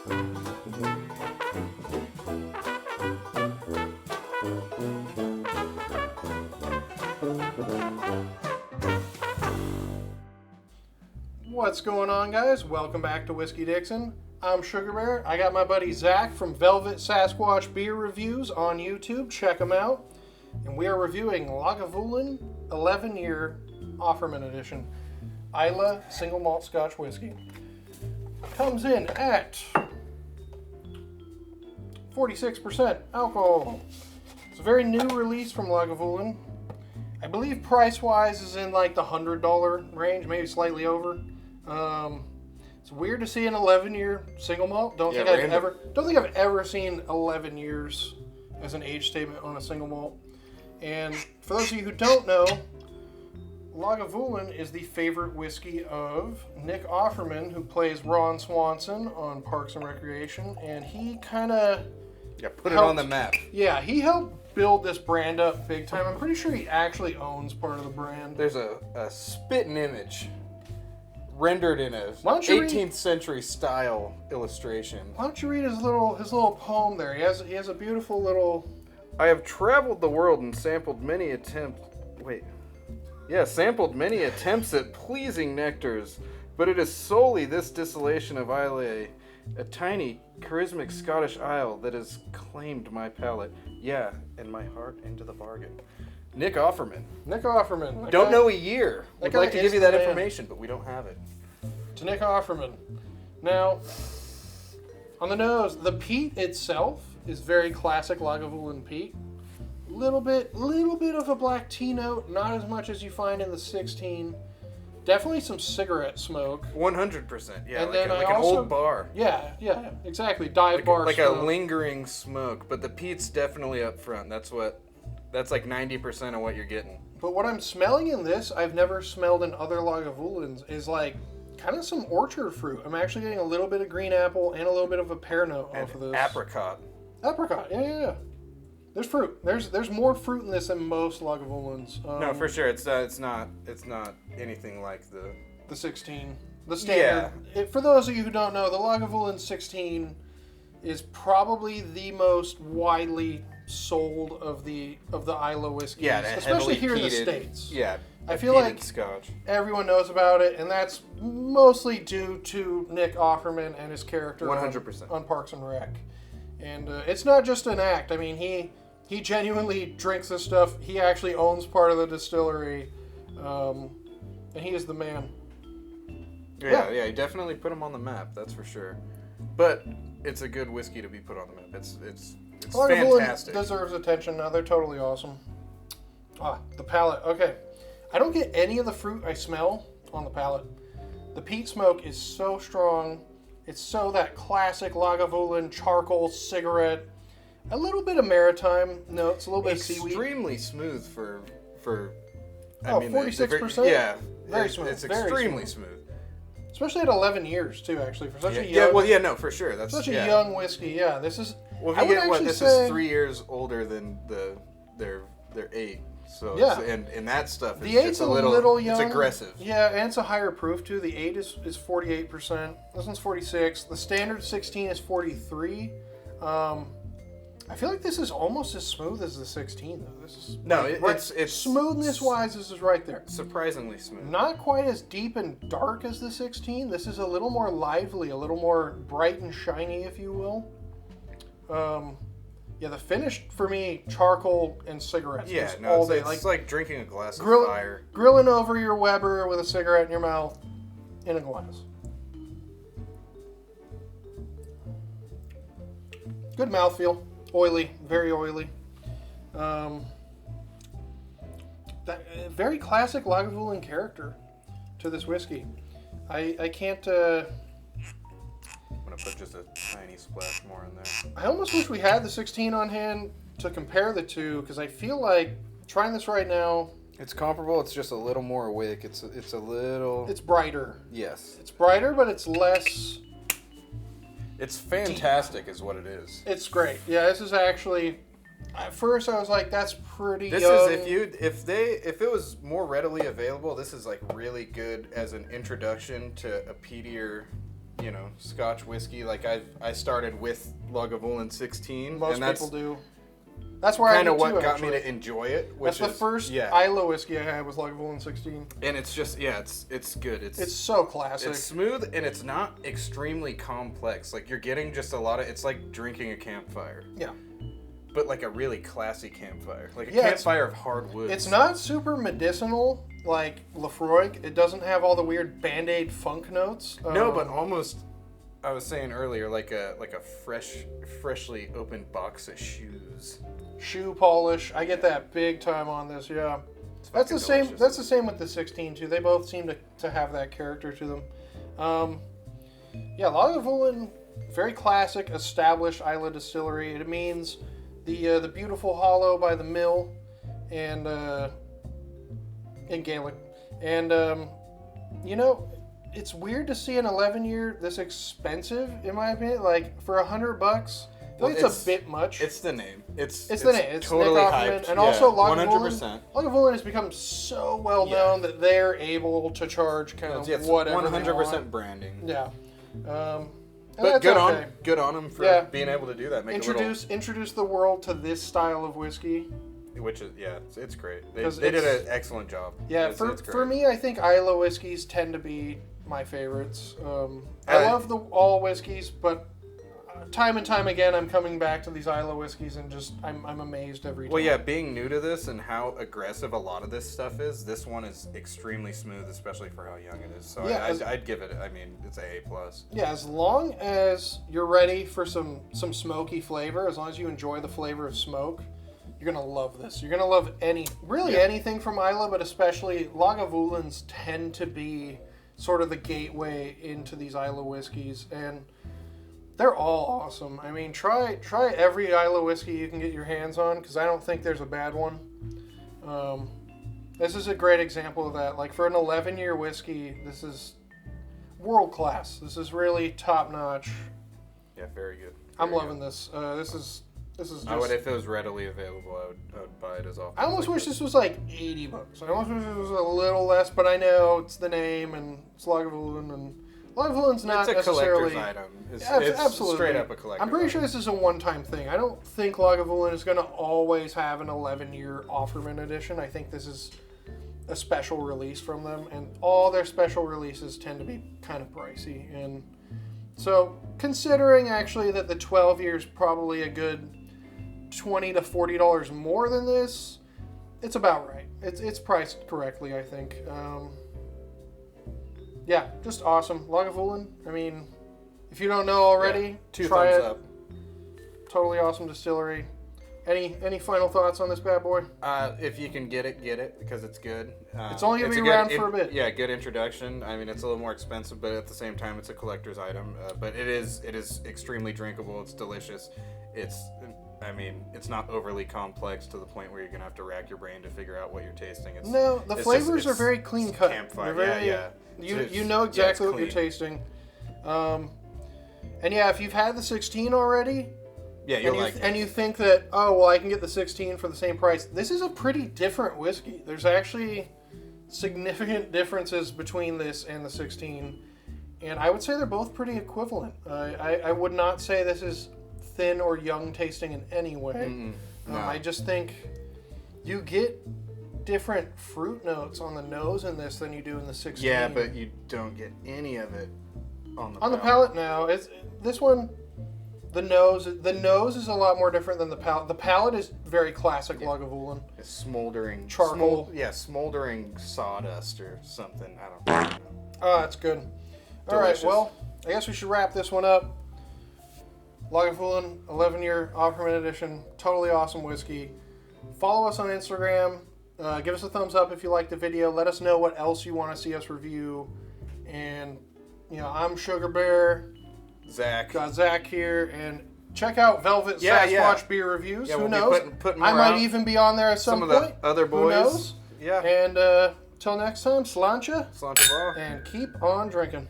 What's going on, guys? Welcome back to Whiskey Dixon. I'm Sugarbear. I got my buddy Zack from Velvet Sasquatch Beer Reviews on YouTube. Check him out. And we are reviewing Lagavulin 11-Year Offerman Edition Islay Single Malt Scotch Whiskey. Comes in at 46% alcohol. It's a very new release from Lagavulin. I believe price-wise is in like the $100 range, maybe slightly over. It's weird to see an 11-year single malt. Don't think I've ever seen 11 years as an age statement on a single malt. And for those of you who don't know, Lagavulin is the favorite whiskey of Nick Offerman, who plays Ron Swanson on Parks and Recreation, and he kind of put it on the map. Yeah, he helped build this brand up big time. I'm pretty sure he actually owns part of the brand. There's a spitting image rendered in a 18th century style illustration. Why don't you read his little poem there? He has a beautiful little. I have traveled the world and sampled many attempts at pleasing nectars, but it is solely this distillation of Islay, a tiny, charismatic Scottish isle that has claimed my palate, and my heart into the bargain. Nick Offerman. Don't know a year. We'd like to give you that information, but we don't have it. To Nick Offerman. Now, on the nose, the peat itself is very classic Lagavulin peat. Little bit of a black tea note, not as much as you find in the 16. Definitely some cigarette smoke. 100%, yeah. And like then an old bar. Yeah, exactly. Dive bar like smoke. a lingering smoke, but the peat's definitely up front. That's like 90% of what you're getting. But what I'm smelling in this, I've never smelled in other Lagavulins, is like kind of some orchard fruit. I'm actually getting a little bit of green apple and a little bit of a pear note off of this. Apricot, yeah. There's fruit. There's more fruit in this than most Lagavulins. No, for sure. It's not anything like the 16. The standard. Yeah. For those of you who don't know, the Lagavulin 16 is probably the most widely sold of the Islay whiskeys, especially here in the States. Yeah, I feel like Scotch. Everyone knows about it, and that's mostly due to Nick Offerman and his character 100% on Parks and Rec. And it's not just an act. I mean, he genuinely drinks this stuff. He actually owns part of the distillery, and he is the man. Yeah, he definitely put him on the map. That's for sure. But it's a good whiskey to be put on the map. It's fantastic. Deserves attention now. They're totally awesome. The palate. Okay. I don't get any of the fruit I smell on the palate. The peat smoke is so strong. It's so that classic Lagavulin charcoal cigarette. A little bit of maritime notes, a little bit of seaweed. Extremely smooth for 46%? Yeah. Very smooth. It's extremely smooth. Especially at 11 years, too, actually. For such a young... for sure. That's such a young whiskey, yeah. This is... Well, this is 3 years older than their 8. So and that stuff is just a little young. It's aggressive. Yeah, and it's a higher proof too. The 8 is 48%. This one's 46. The standard 16 is 43. I feel like this is almost as smooth as the 16 though. This is it's smoothness wise. This is right there. Surprisingly smooth. Not quite as deep and dark as the 16. This is a little more lively, a little more bright and shiny, if you will. The finish for me, charcoal and cigarettes. Yeah, all day. It's like drinking a glass of fire. Grilling over your Weber with a cigarette in your mouth in a glass. Good mouthfeel. Oily, very oily. Very classic Lagavulin character to this whiskey. I can't... I'm going to put just a tiny splash more in there. I almost wish we had the 16 on hand to compare the two, because I feel like trying this right now... It's comparable, it's just a little more wick. It's a little... It's brighter. Yes. It's brighter, but it's less... It's fantastic is what it is. It's great. Yeah, this is actually... At first I was like, that's pretty young. This is, if it was more readily available, this is like really good as an introduction to a peatier Scotch whiskey. Like I started with Lagavulin 16. Most and that's people do. That's where I kind of did what too, got actually. me to enjoy it. That's the first Isla whiskey I had was Lagavulin 16. And it's just it's good. It's so classic. It's smooth and it's not extremely complex. Like you're getting just a lot of. It's like drinking a campfire. Yeah. But like a really classy campfire, like a campfire of hardwood. It's not super medicinal like Lefroy. It doesn't have all the weird Band-Aid funk notes. No, but almost. I was saying earlier, like a freshly opened box of shoes. Shoe polish. I get that big time on this. Yeah, that's the same. Delicious. That's the same with the 16 too. They both seem to have that character to them. Yeah, Lagavulin, very classic, established Isla distillery. It means the beautiful hollow by the mill, and in Gaelic, and it's weird to see an 11-year this expensive, in my opinion. Like for $100, it's a bit much. It's the name. It's the name. It's totally Nick Offerman, hyped. and also 100%. Lagavulin has become so well known that they're able to charge kind of whatever. 100% branding. Yeah. But good on them for being able to do that. Introduce the world to this style of whiskey. Which is it's great. They did an excellent job. Yeah, it's for me, I think Isla whiskeys tend to be my favorites. I love all whiskeys, but time and time again, I'm coming back to these Isla whiskeys, and just I'm amazed every time. Well, yeah, being new to this and how aggressive a lot of this stuff is, this one is extremely smooth, especially for how young it is. So yeah, I'd give it. I mean, it's a A+. Yeah, as long as you're ready for some smoky flavor, as long as you enjoy the flavor of smoke, you're gonna love this. You're gonna love anything from Isla, but especially Lagavulins tend to be sort of the gateway into these Isla whiskeys, and they're all awesome. I mean, try every Isla whiskey you can get your hands on, because I don't think there's a bad one. This is a great example of that. Like for an 11-year whiskey, this is world class. This is really top notch. Yeah, very good. I'm loving this. This is just... I would, if it was readily available, I would buy it as often. I almost wish this was like $80. I almost wish it was a little less, but I know it's the name and it's Lagavulin, and Lagavulin's not necessarily... It's a collector's item. It's absolutely. Straight up a collector's I'm pretty item. sure this is a one-time thing. I don't think Lagavulin is going to always have an 11-year Offerman edition. I think this is a special release from them, and all their special releases tend to be kind of pricey. And so, considering actually that the 12 year is probably a good $20 to $40 more than this, it's about right. It's priced correctly, I think. Yeah, just awesome. Lagavulin, I mean, if you don't know already, try it. 2 thumbs up. Totally awesome distillery. Any final thoughts on this bad boy? If you can get it because it's good. It's only going to be around for a bit. Yeah, good introduction. I mean, it's a little more expensive, but at the same time, it's a collector's item. But it is extremely drinkable. It's delicious. It's not overly complex to the point where you're going to have to rack your brain to figure out what you're tasting. The flavors are very clean cut. Campfire, You know exactly what you're tasting. And yeah, if you've had the 16 already... Yeah, and you think that, oh, well, I can get the 16 for the same price. This is a pretty different whiskey. There's actually significant differences between this and the 16. And I would say they're both pretty equivalent. I would not say this is thin or young tasting in any way. No. I just think you get different fruit notes on the nose in this than you do in the 16. Yeah, but you don't get any of it on the palate. On the palate now. This one... The nose is a lot more different than the palate. The palate is very classic Lagavulin. It's smoldering charcoal. Smoldering sawdust or something. I don't know. Oh, that's good. All right, well, I guess we should wrap this one up. Lagavulin 11-year Offerman Edition, totally awesome whiskey. Follow us on Instagram. Give us a thumbs up if you liked the video. Let us know what else you want to see us review. And I'm Sugarbear. Zack. Got Zack here, and check out Velvet Sasquatch Beer Reviews. Yeah, Who we'll knows? putting I might even be on there at some point. Some of the other boys. Who knows? Yeah. And till next time, Sláinte. Sláinte. And keep on drinking.